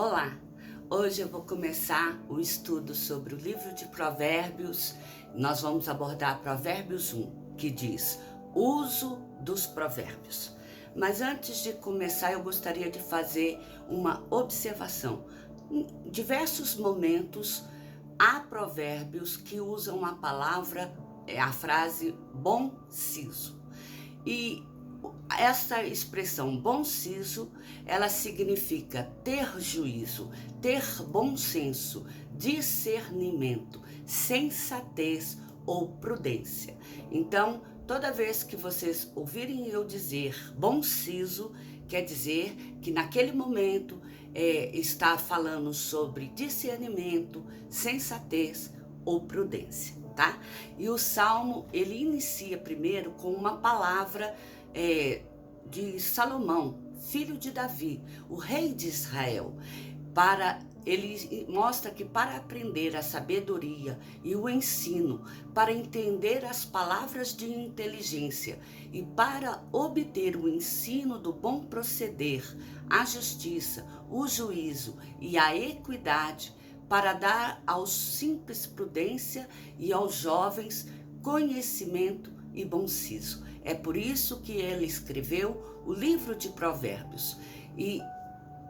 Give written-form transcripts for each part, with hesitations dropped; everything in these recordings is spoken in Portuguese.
Olá! Hoje eu vou começar o estudo sobre o livro de Provérbios. Nós vamos abordar Provérbios 1, que diz uso dos provérbios. Mas antes de começar, eu gostaria de fazer uma observação. Em diversos momentos, há provérbios que usam a palavra, a frase bom siso. E essa expressão bom siso, ela significa ter juízo, ter bom senso, discernimento, sensatez ou prudência. Então, toda vez que vocês ouvirem eu dizer bom siso, quer dizer que naquele momento está falando sobre discernimento, sensatez ou prudência, tá? E o Salmo, ele inicia primeiro com uma palavra de Salomão, filho de Davi, o rei de Israel. Ele mostra que para aprender a sabedoria e o ensino, para entender as palavras de inteligência e para obter o ensino do bom proceder, a justiça, o juízo e a equidade, para dar aos simples prudência e aos jovens conhecimento e bom siso. É por isso que ele escreveu o livro de Provérbios. E,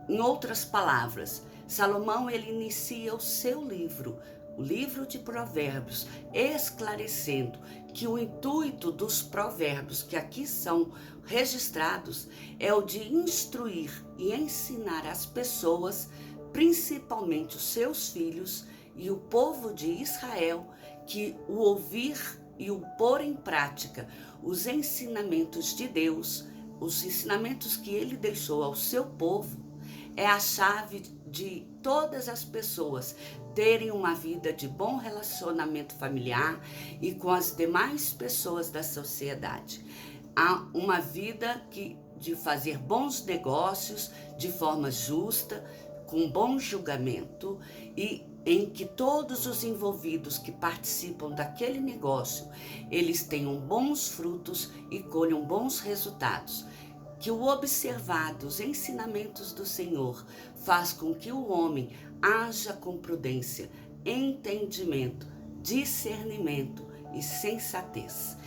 em outras palavras, Salomão ele inicia o seu livro, o livro de Provérbios, esclarecendo que o intuito dos provérbios que aqui são registrados é o de instruir e ensinar as pessoas, principalmente os seus filhos e o povo de Israel, que o ouvir e o pôr em prática os ensinamentos de Deus, os ensinamentos que ele deixou ao seu povo, é a chave de todas as pessoas terem uma vida de bom relacionamento familiar e com as demais pessoas da sociedade. Há uma vida de fazer bons negócios de forma justa, com bom julgamento e em que todos os envolvidos que participam daquele negócio, eles tenham bons frutos e colham bons resultados. Que o observar dos ensinamentos do Senhor faz com que o homem haja com prudência, entendimento, discernimento e sensatez.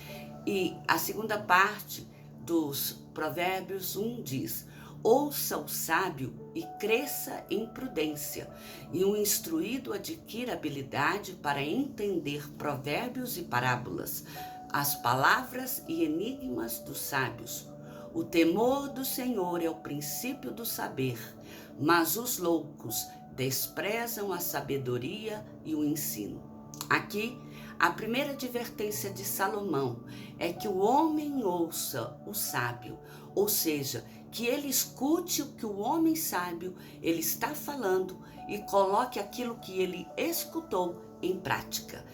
E a segunda parte dos Provérbios 1 diz: ouça o sábio e cresça em prudência, e o instruído adquira habilidade para entender provérbios e parábolas, as palavras e enigmas dos sábios. O temor do Senhor é o princípio do saber, mas os loucos desprezam a sabedoria e o ensino. Aqui, a primeira advertência de Salomão é que o homem ouça o sábio, ou seja, que ele escute o que o homem sábio ele está falando e coloque aquilo que ele escutou em prática,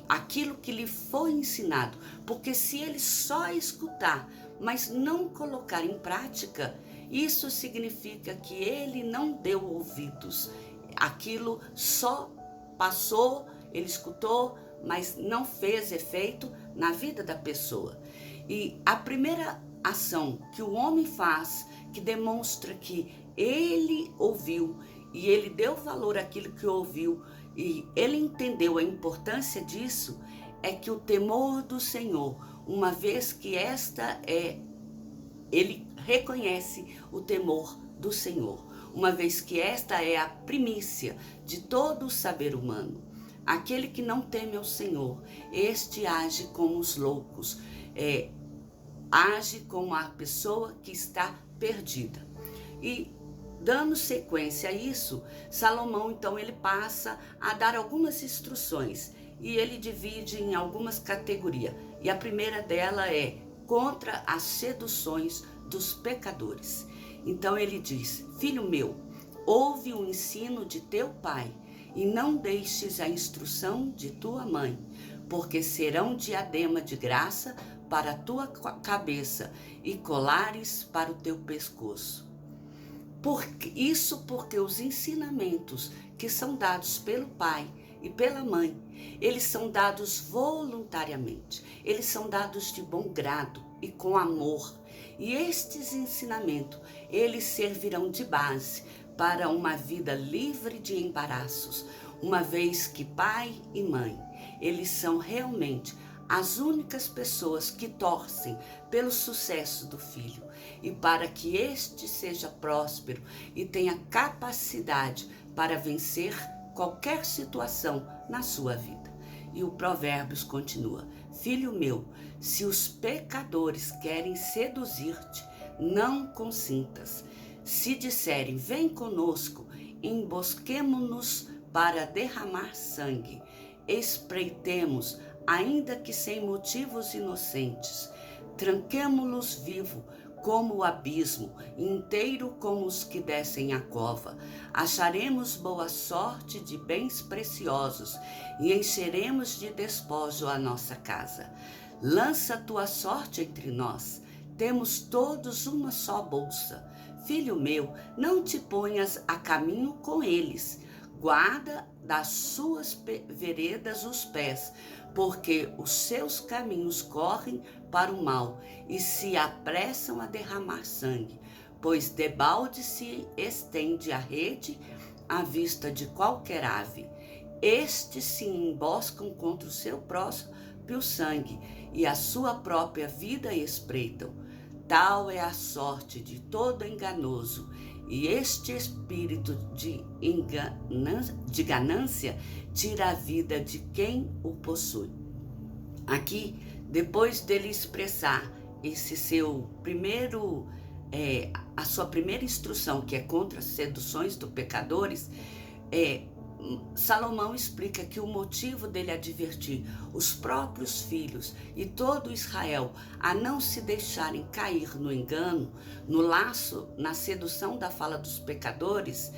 aquilo que lhe foi ensinado, porque se ele só escutar, mas não colocar em prática, isso significa que ele não deu ouvidos, aquilo só passou, ele escutou, mas não fez efeito na vida da pessoa. E a primeira ação que o homem faz, que demonstra que ele ouviu e ele deu valor àquilo que ouviu e ele entendeu a importância disso, é que o temor do Senhor, uma vez que ele reconhece o temor do Senhor, uma vez que esta é a primícia de todo o saber humano. Aquele que não teme ao Senhor, este age como os loucos, age como a pessoa que está perdida. E dando sequência a isso, Salomão então ele passa a dar algumas instruções e ele divide em algumas categorias. E a primeira dela é contra as seduções dos pecadores. Então ele diz: filho meu, ouve o ensino de teu pai e não deixes a instrução de tua mãe, porque serão diadema de graça para a tua cabeça e colares para o teu pescoço. Porque os ensinamentos que são dados pelo pai e pela mãe, eles são dados voluntariamente, eles são dados de bom grado e com amor. E estes ensinamentos, eles servirão de base para uma vida livre de embaraços, uma vez que pai e mãe, eles são realmente as únicas pessoas que torcem pelo sucesso do filho e para que este seja próspero e tenha capacidade para vencer qualquer situação na sua vida. E o Provérbios continua: filho meu, se os pecadores querem seduzir-te, não consintas. Se disserem, vem conosco, embosquemo-nos para derramar sangue, espreitemos, ainda que sem motivos inocentes, tranquemo-los vivo como o abismo, inteiro como os que descem a cova. Acharemos boa sorte de bens preciosos e encheremos de despojo a nossa casa. Lança tua sorte entre nós, temos todos uma só bolsa. Filho meu, não te ponhas a caminho com eles, guarda das suas veredas os pés, porque os seus caminhos correm para o mal e se apressam a derramar sangue, pois debalde se estende a rede à vista de qualquer ave. Estes se emboscam contra o seu próprio sangue e a sua própria vida espreitam. Tal é a sorte de todo enganoso, e este espírito de ganância tira a vida de quem o possui. Aqui, depois dele expressar esse seu primeiro, a sua primeira instrução, que é contra as seduções dos pecadores, Salomão explica que o motivo dele advertir os próprios filhos e todo Israel a não se deixarem cair no engano, no laço, na sedução da fala dos pecadores,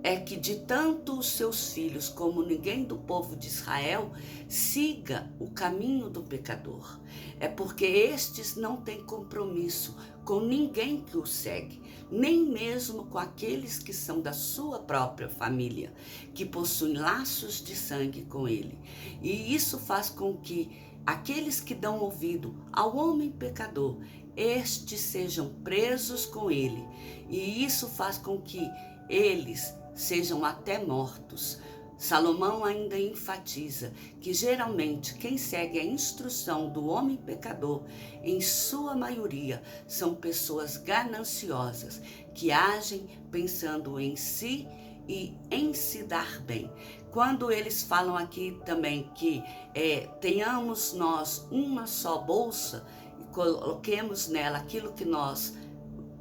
é que de tanto os seus filhos como ninguém do povo de Israel siga o caminho do pecador. É porque estes não têm compromisso com ninguém que o segue, nem mesmo com aqueles que são da sua própria família, que possuem laços de sangue com ele. E isso faz com que aqueles que dão ouvido ao homem pecador, estes sejam presos com ele. E isso faz com que eles sejam até mortos. Salomão ainda enfatiza que geralmente quem segue a instrução do homem pecador, em sua maioria, são pessoas gananciosas, que agem pensando em si e em se dar bem. Quando eles falam aqui também que tenhamos nós uma só bolsa e coloquemos nela aquilo que nós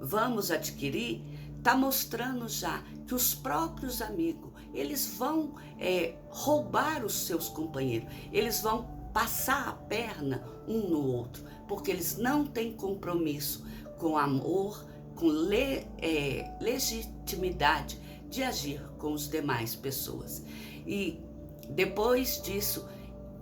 vamos adquirir, está mostrando já que os próprios amigos, eles vão roubar os seus companheiros, eles vão passar a perna um no outro, porque eles não têm compromisso com amor, com legitimidade de agir com as demais pessoas. E depois disso,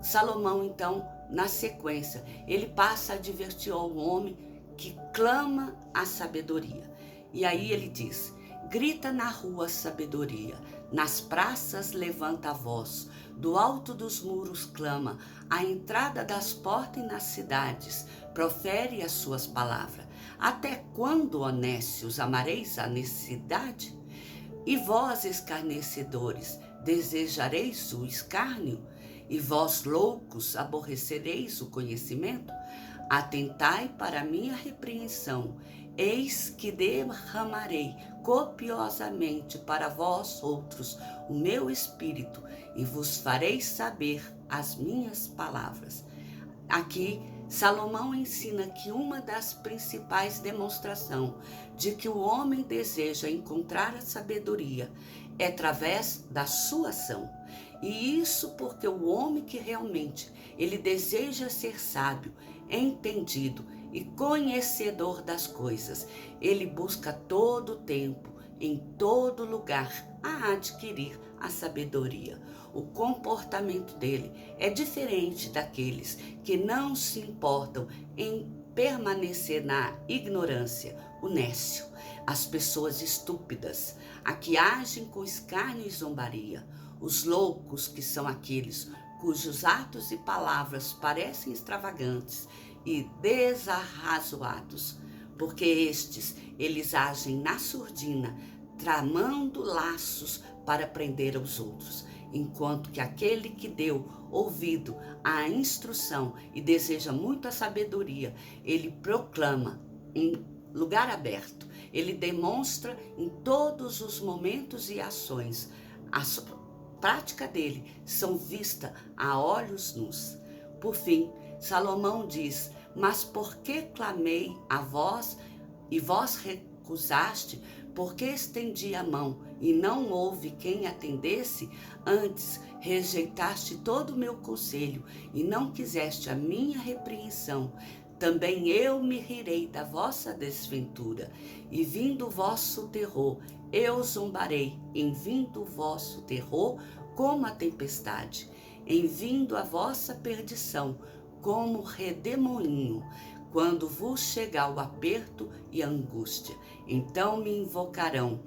Salomão, então, na sequência, ele passa a advertir ao homem que clama a sabedoria. E aí ele diz: grita na rua sabedoria, nas praças levanta a voz, do alto dos muros clama, à entrada das portas e nas cidades, profere as suas palavras. Até quando, honestos, amareis a necessidade? E vós, escarnecedores, desejareis o escárnio? E vós, loucos, aborrecereis o conhecimento? Atentai para a minha repreensão, eis que derramarei copiosamente para vós outros o meu espírito e vos farei saber as minhas palavras. Aqui, Salomão ensina que uma das principais demonstrações de que o homem deseja encontrar a sabedoria é através da sua ação. E isso porque o homem que realmente ele deseja ser sábio, entendido e conhecedor das coisas, ele busca todo o tempo, em todo lugar, a adquirir a sabedoria. O comportamento dele é diferente daqueles que não se importam em permanecer na ignorância, o nécio, as pessoas estúpidas, a que agem com escárnio e zombaria, os loucos, que são aqueles cujos atos e palavras parecem extravagantes e desarrazoados, porque estes, eles agem na surdina, tramando laços para prender aos outros, enquanto que aquele que deu ouvido à instrução e deseja muito a sabedoria, ele proclama em lugar aberto, ele demonstra em todos os momentos e ações. A prática dele são vistas a olhos nus. Por fim, Salomão diz: mas por que clamei a vós e vós recusaste? Porque estendi a mão e não houve quem atendesse? Antes rejeitaste todo o meu conselho e não quiseste a minha repreensão. Também eu me rirei da vossa desventura, e vindo o vosso terror, eu zombarei, em vindo o vosso terror, como a tempestade, em vindo a vossa perdição, como redemoinho, quando vos chegar o aperto e a angústia. Então me invocarão,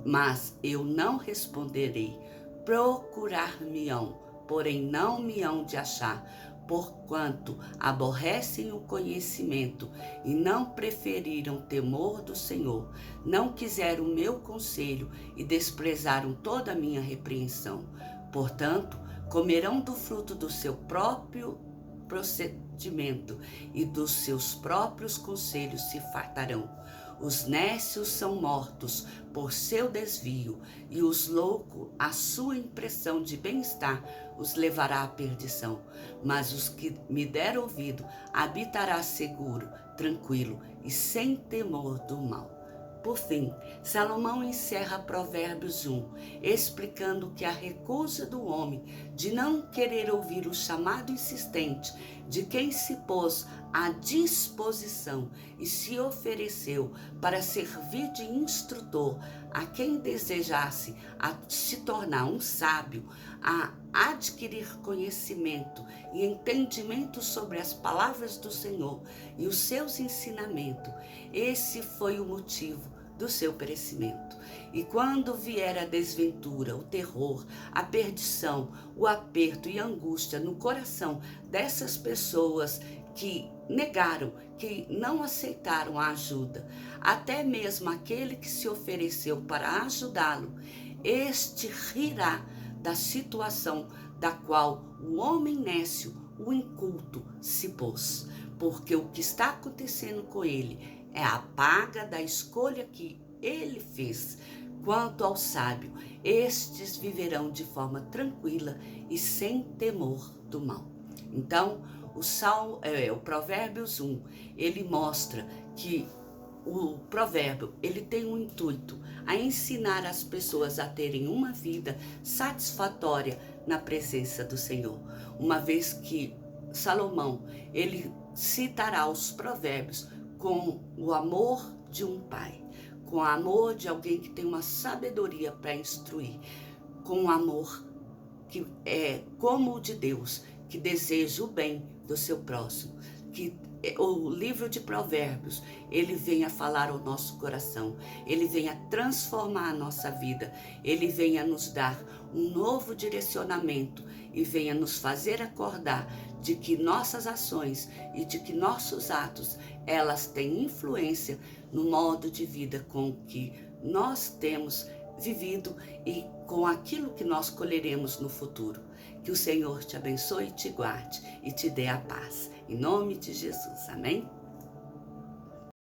mas eu não responderei. Procurar-me-ão, porém não me hão de achar, porquanto aborrecem o conhecimento e não preferiram o temor do Senhor, não quiseram o meu conselho e desprezaram toda a minha repreensão. Portanto, comerão do fruto do seu próprio procedimento e dos seus próprios conselhos se fartarão. Os nécios são mortos por seu desvio, e os loucos, a sua impressão de bem-estar, os levará à perdição. Mas os que me der ouvido, habitará seguro, tranquilo e sem temor do mal. Por fim, Salomão encerra Provérbios 1, explicando que a recusa do homem de não querer ouvir o chamado insistente de quem se pôs à disposição e se ofereceu para servir de instrutor a quem desejasse se tornar um sábio, a adquirir conhecimento e entendimento sobre as palavras do Senhor e os seus ensinamentos. Esse foi o motivo do seu perecimento. E quando vier a desventura, o terror, a perdição, o aperto e a angústia no coração dessas pessoas que negaram, que não aceitaram a ajuda, até mesmo aquele que se ofereceu para ajudá-lo, este rirá da situação da qual o homem nécio, o inculto, se pôs, porque o que está acontecendo com ele é a paga da escolha que ele fez. Quanto ao sábio, estes viverão de forma tranquila e sem temor do mal. Então, o Provérbios 1, ele mostra que o provérbio, ele tem um intuito a ensinar as pessoas a terem uma vida satisfatória na presença do Senhor. Uma vez que Salomão, ele citará os provérbios com o amor de um pai, com o amor de alguém que tem uma sabedoria para instruir, com um amor que é como o de Deus, que deseja o bem do seu próximo, que o livro de Provérbios, ele vem a falar ao nosso coração, ele vem a transformar a nossa vida, ele vem a nos dar um novo direcionamento e vem a nos fazer acordar de que nossas ações e de que nossos atos, elas têm influência no modo de vida com que nós temos vivido e com aquilo que nós colheremos no futuro. Que o Senhor te abençoe e te guarde e te dê a paz. Em nome de Jesus. Amém?